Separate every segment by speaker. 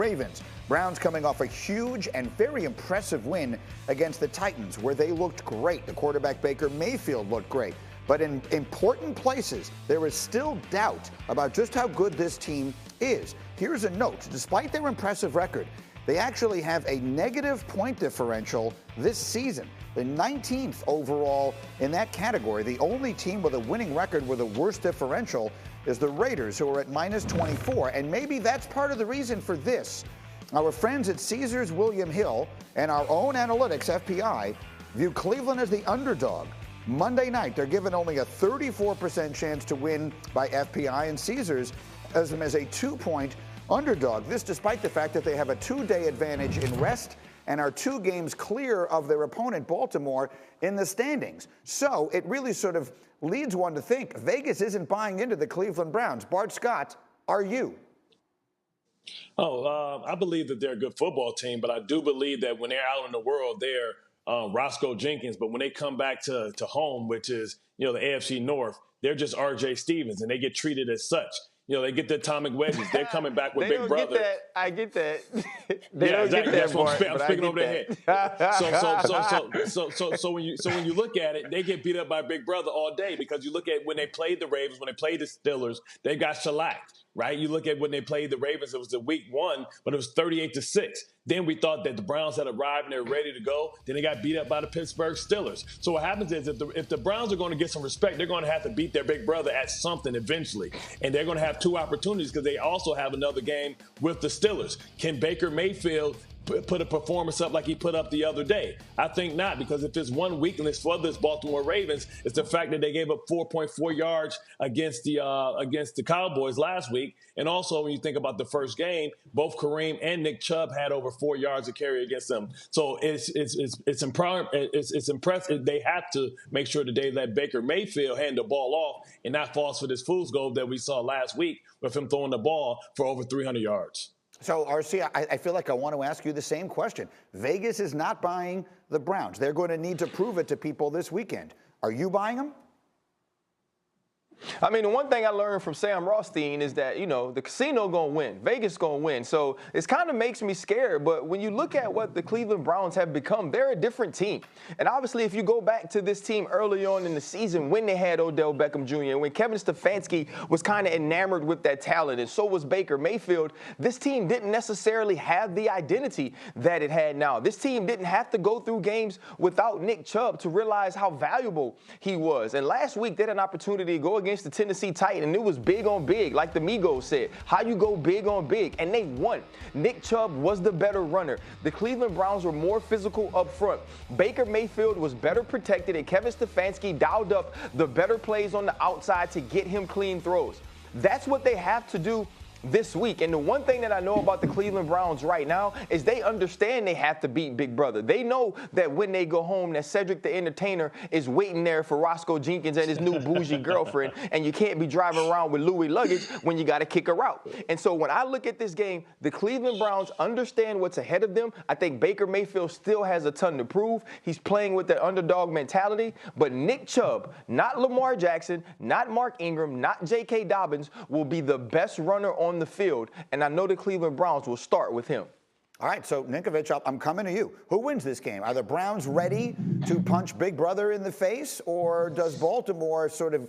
Speaker 1: Ravens. Browns coming off a huge and very impressive win against the Titans, where they looked great. The quarterback Baker Mayfield looked great. But in important places, there is still doubt about just how good this team is. Here's a note. Despite their impressive record, they actually have a negative point differential this season. The 19th overall in that category. The only team with a winning record with a worse differential is the Raiders, who are at minus 24. And maybe that's part of the reason for this. Our friends at Caesars William Hill and our own analytics, FPI, view Cleveland as the underdog. Monday night, they're given only a 34% chance to win by FPI, and Caesars has them as a 2-point underdog. This despite the fact that they have a 2-day advantage in rest and are 2 games clear of their opponent, Baltimore, in the standings. So it really sort of leads one to think Vegas isn't buying into the Cleveland Browns. Bart Scott, are you?
Speaker 2: I believe that they're a good football team, but I do believe that when they're out in the world, they're Roscoe Jenkins. But when they come back to home, which is, the AFC North, they're just R.J. Stevens, and they get treated as such. They get the atomic wedges. They're coming back with Big Brother.
Speaker 3: Get that. I get that.
Speaker 2: Exactly. That's what I'm speaking over their head. So when you look at it, they get beat up by Big Brother all day, because you look at when they played the Ravens, when they played the Steelers, they got shellacked, right? You look at when they played the Ravens, it was the week 1, but it was 38-6. Then we thought that the Browns had arrived and they were ready to go. Then they got beat up by the Pittsburgh Steelers. So what happens is if the Browns are going to get some respect, they're going to have to beat their big brother at something eventually. And they're going to have 2 opportunities, because they also have another game with the Steelers. Can Baker Mayfield put a performance up like he put up the other day? I think not, because if there's one weakness for this Baltimore Ravens, it's the fact that they gave up 4.4 yards against the Cowboys last week. And also, when you think about the first game, both Kareem and Nick Chubb had over 4 yards to carry against them. So it's impressive. They have to make sure that they let Baker Mayfield hand the ball off and not fall for this fool's goal that we saw last week with him throwing the ball for over 300 yards.
Speaker 1: So, RC, I feel like I want to ask you the same question. Vegas is not buying the Browns. They're going to need to prove it to people this weekend. Are you buying them?
Speaker 3: I mean, the one thing I learned from Sam Rothstein is that, the casino going to win. Vegas going to win. So it kind of makes me scared. But when you look at what the Cleveland Browns have become, they're a different team. And obviously, if you go back to this team early on in the season when they had Odell Beckham Jr., when Kevin Stefanski was kind of enamored with that talent, and so was Baker Mayfield, this team didn't necessarily have the identity that it had now. This team didn't have to go through games without Nick Chubb to realize how valuable he was. And last week, they had an opportunity to go against the Tennessee Titans, and it was big on big, like the Migos said. How you go big on big, and they won. Nick Chubb was the better runner. The Cleveland Browns were more physical up front. Baker Mayfield was better protected, and Kevin Stefanski dialed up the better plays on the outside to get him clean throws. That's what they have to do this week. And the one thing that I know about the Cleveland Browns right now is they understand they have to beat Big Brother. They know that when they go home, that Cedric the Entertainer is waiting there for Roscoe Jenkins and his new bougie girlfriend, and you can't be driving around with Louis luggage when you got to kick her out. And so when I look at this game, the Cleveland Browns understand what's ahead of them. I think Baker Mayfield still has a ton to prove. He's playing with that underdog mentality. But Nick Chubb, not Lamar Jackson, not Mark Ingram, not J.K. Dobbins, will be the best runner on the field, and I know the Cleveland Browns will start with him.
Speaker 1: All right, so Ninkovich, I'm coming to you. Who wins this game? Are the Browns ready to punch Big Brother in the face, or does Baltimore sort of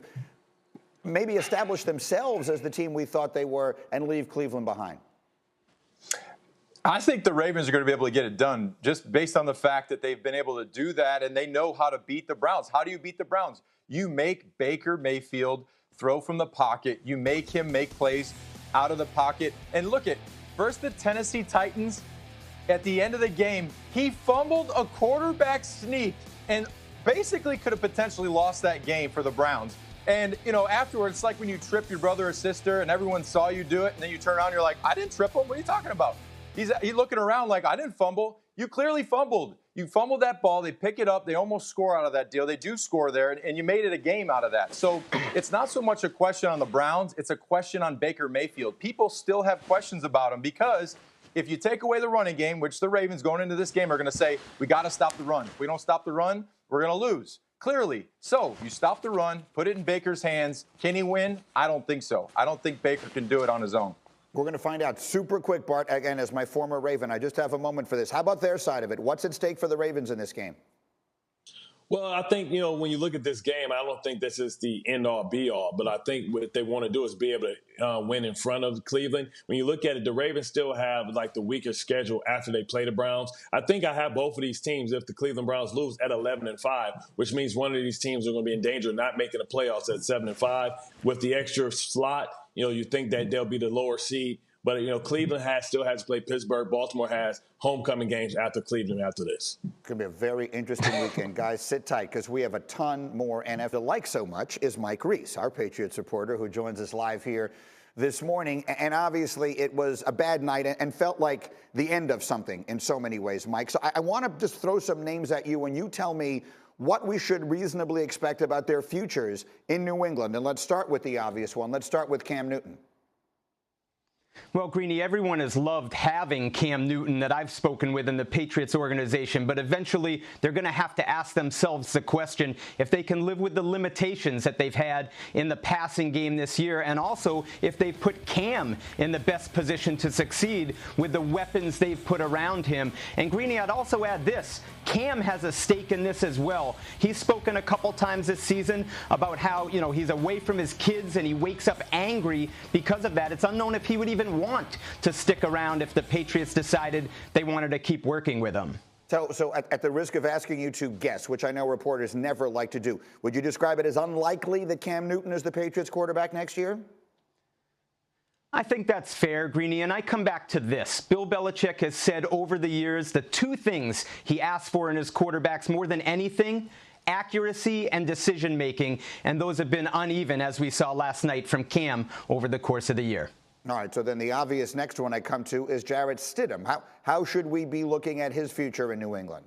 Speaker 1: maybe establish themselves as the team we thought they were and leave Cleveland behind?
Speaker 4: I think the Ravens are going to be able to get it done just based on the fact that they've been able to do that, and they know how to beat the Browns. How do you beat the Browns? You make Baker Mayfield throw from the pocket. You make him make plays out of the pocket. And look at, first the Tennessee Titans, at the end of the game, he fumbled a quarterback sneak and basically could have potentially lost that game for the Browns. And, afterwards, it's like when you trip your brother or sister and everyone saw you do it, and then you turn around and you're like, I didn't trip him. What are you talking about? He's looking around like, I didn't fumble. You clearly fumbled. You fumbled that ball. They pick it up. They almost score out of that deal. They do score there, and you made it a game out of that. So it's not so much a question on the Browns. It's a question on Baker Mayfield. People still have questions about him because if you take away the running game, which the Ravens going into this game are going to say, we got to stop the run. If we don't stop the run, we're going to lose. Clearly. So you stop the run, put it in Baker's hands. Can he win? I don't think so. I don't think Baker can do it on his own.
Speaker 1: We're going to find out super quick, Bart. Again, as my former Raven, I just have a moment for this. How about their side of it? What's at stake for the Ravens in this game?
Speaker 2: Well, I think, when you look at this game, I don't think this is the end-all, be-all. But I think what they want to do is be able to win in front of Cleveland. When you look at it, the Ravens still have, like, the weaker schedule after they play the Browns. I think I have both of these teams, if the Cleveland Browns lose, at 11-5, which means one of these teams are going to be in danger of not making the playoffs at 7-5. With the extra slot, you think that they'll be the lower seed. But, Cleveland still has to play Pittsburgh. Baltimore has homecoming games after Cleveland after this.
Speaker 1: It's going to be a very interesting weekend. Guys, sit tight because we have a ton more NFL. Like so much is Mike Reese, our Patriots reporter, who joins us live here this morning. And obviously it was a bad night and felt like the end of something in so many ways, Mike. So I want to just throw some names at you and you tell me what we should reasonably expect about their futures in New England. And let's start with the obvious one. Let's start with Cam Newton.
Speaker 5: Well, Greeny, everyone has loved having Cam Newton that I've spoken with in the Patriots organization, but eventually they're going to have to ask themselves the question if they can live with the limitations that they've had in the passing game this year, and also if they've put Cam in the best position to succeed with the weapons they've put around him. And Greeny, I'd also add this. Cam has a stake in this as well. He's spoken a couple times this season about how, he's away from his kids and he wakes up angry because of that. It's unknown if he would even want to stick around if the Patriots decided they wanted to keep working with him.
Speaker 1: So at the risk of asking you to guess, which I know reporters never like to do, would you describe it as unlikely that Cam Newton is the Patriots quarterback next year?
Speaker 5: I think that's fair, Greeny, and I come back to this. Bill Belichick has said over the years the two things he asks for in his quarterbacks more than anything: accuracy and decision-making, and those have been uneven, as we saw last night from Cam over the course of the year.
Speaker 1: All right, so then the obvious next one I come to is Jarrett Stidham. How should we be looking at his future in New England?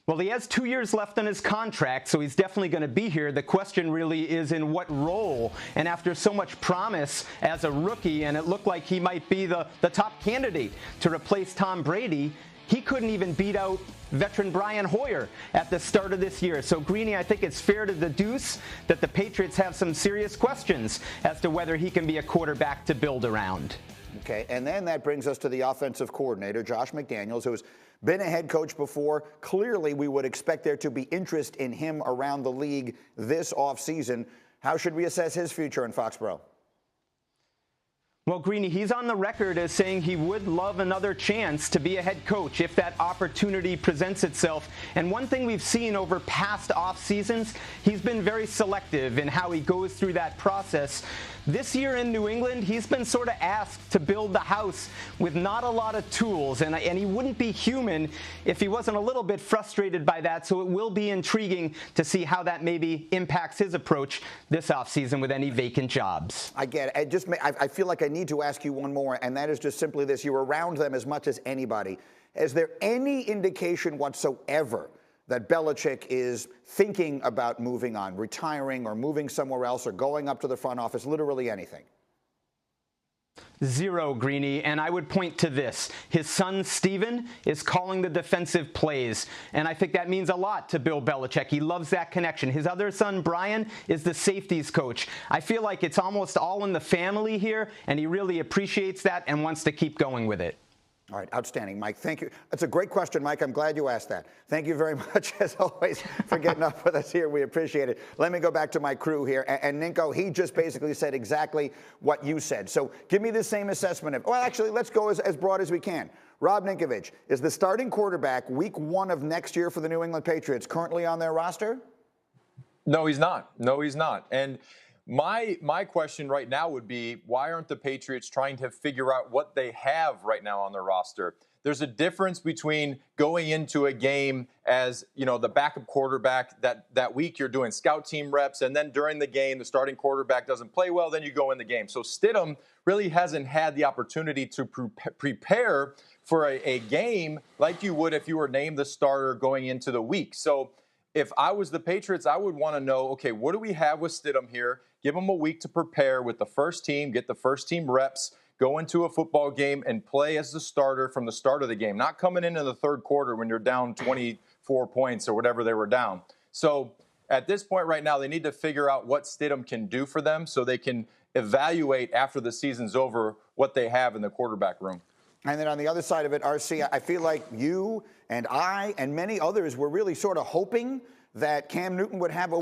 Speaker 5: Well, he has 2 years left on his contract, so he's definitely going to be here. The question really is in what role. And after so much promise as a rookie, and it looked like he might be the top candidate to replace Tom Brady, he couldn't even beat out veteran Brian Hoyer at the start of this year. So, Greeny, I think it's fair to deduce that the Patriots have some serious questions as to whether he can be a quarterback to build around.
Speaker 1: Okay, and then that brings us to the offensive coordinator, Josh McDaniels, who's been a head coach before. Clearly, we would expect there to be interest in him around the league this offseason. How should we assess his future in Foxborough?
Speaker 5: Well, Greeny, he's on the record as saying he would love another chance to be a head coach if that opportunity presents itself. And one thing we've seen over past off seasons, he's been very selective in how he goes through that process. This year in New England, he's been sort of asked to build the house with not a lot of tools, and he wouldn't be human if he wasn't a little bit frustrated by that. So it will be intriguing to see how that maybe impacts his approach this offseason with any vacant jobs.
Speaker 1: I get it. I feel like I need to ask you one more, and that is just simply this. You're around them as much as anybody. Is there any indication whatsoever that Belichick is thinking about moving on, retiring, or moving somewhere else, or going up to the front office, literally anything?
Speaker 5: Zero, Greeny, and I would point to this. His son, Steven, is calling the defensive plays, and I think that means a lot to Bill Belichick. He loves that connection. His other son, Brian, is the safeties coach. I feel like it's almost all in the family here, and he really appreciates that and wants to keep going with it.
Speaker 1: All right, outstanding, Mike. Thank you. That's a great question, Mike. I'm glad you asked that. Thank you very much, as always, for getting up with us here. We appreciate it. Let me go back to my crew here. And Ninko, he just basically said exactly what you said. So give me the same assessment of, well, actually, let's go as broad as we can. Rob Ninkovich, is the starting quarterback week 1 of next year for the New England Patriots currently on their roster?
Speaker 4: No, he's not. No, he's not. And my question right now would be, why aren't the Patriots trying to figure out what they have right now on their roster? There's a difference between going into a game as, the backup quarterback that week you're doing scout team reps, and then during the game the starting quarterback doesn't play well, then you go in the game. So Stidham really hasn't had the opportunity to prepare for a game like you would if you were named the starter going into the week. So if I was the Patriots, I would want to know, okay, what do we have with Stidham here? Give him a week to prepare with the first team, get the first team reps, go into a football game and play as the starter from the start of the game, not coming into the third quarter when you're down 24 points or whatever they were down. So at this point right now, they need to figure out what Stidham can do for them so they can evaluate after the season's over what they have in the quarterback room.
Speaker 1: And then on the other side of it, RC, I feel like you and I and many others were really sort of hoping that Cam Newton would have a